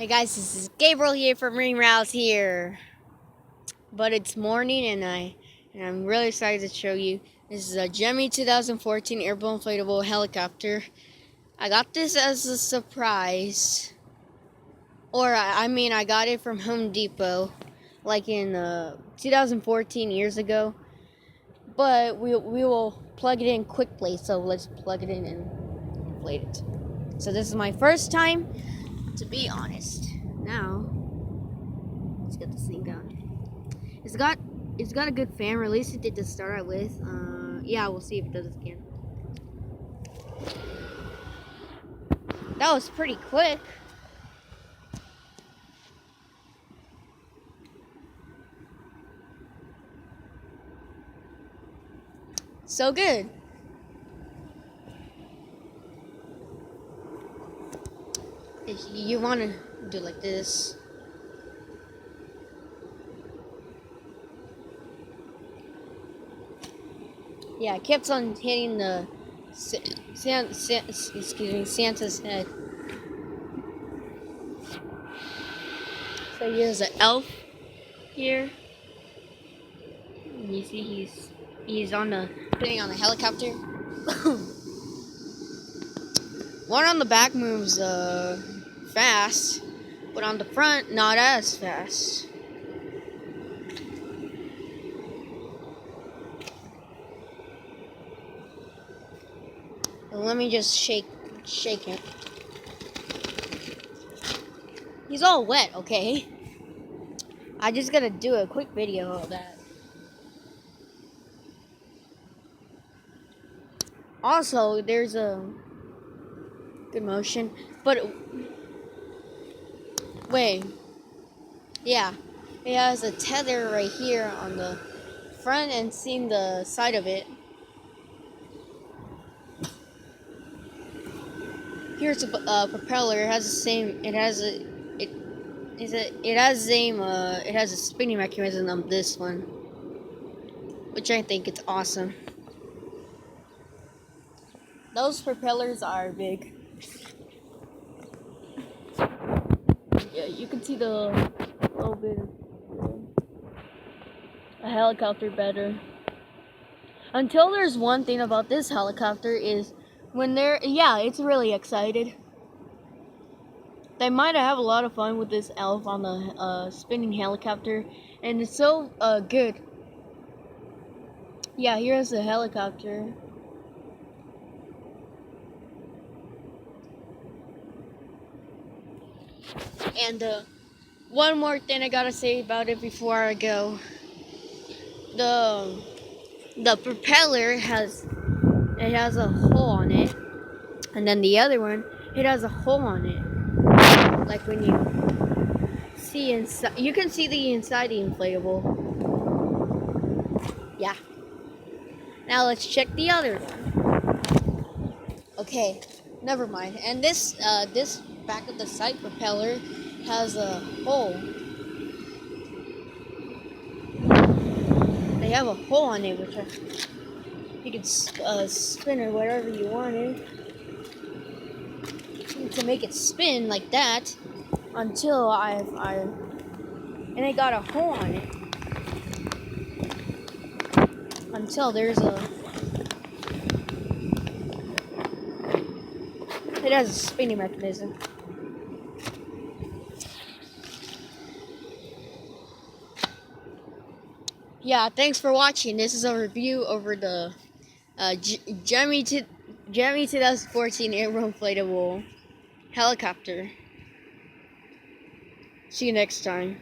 Hey guys, this is Gabriel here from Marine Rouse here. But it's morning and I'm really excited to show you. This is a Gemmy 2014 airblown inflatable helicopter. I got this as a surprise. I got it from Home Depot like in 2014 years ago. But we will plug it in quickly, so let's plug it in and inflate it. So this is my first time, to be honest. Now, let's get this thing going. It's got a good fan. Release it to start out with. Yeah, we'll see if it does it again. That was pretty quick. So good. You want to do it like this. Yeah, it kept on hitting the Santa's head. So here's an elf here. You see he's sitting on the helicopter. One on the back moves fast, but on the front not as fast. Let me just shake it. He's all wet, okay? I just gotta do a quick video of that. Also, there's a good motion, but wait, yeah, it has a tether right here on the front and seeing the side of it. Here's a propeller. It has the same. It has a spinning mechanism on this one, which I think it's awesome. Those propellers are big. Yeah, you can see the little bit of a helicopter better. Until there's one thing about this helicopter is when it's really excited. They might have a lot of fun with this elf on the spinning helicopter, and it's so good. Yeah, here's the helicopter. And one more thing I gotta say about it before I go. The propeller has a hole on it, and then the other one, it has a hole on it. Like when you see inside, you can see the inside the inflatable. Yeah. Now let's check the other one. Okay, never mind. And this back of the side propeller has a hole. They have a hole on it, which you can spin it whatever you wanted to make it spin like that until and it got a hole on it until it has a spinning mechanism. Yeah, thanks for watching. This is a review over the Gemmy 2014 airblown inflatable helicopter. See you next time.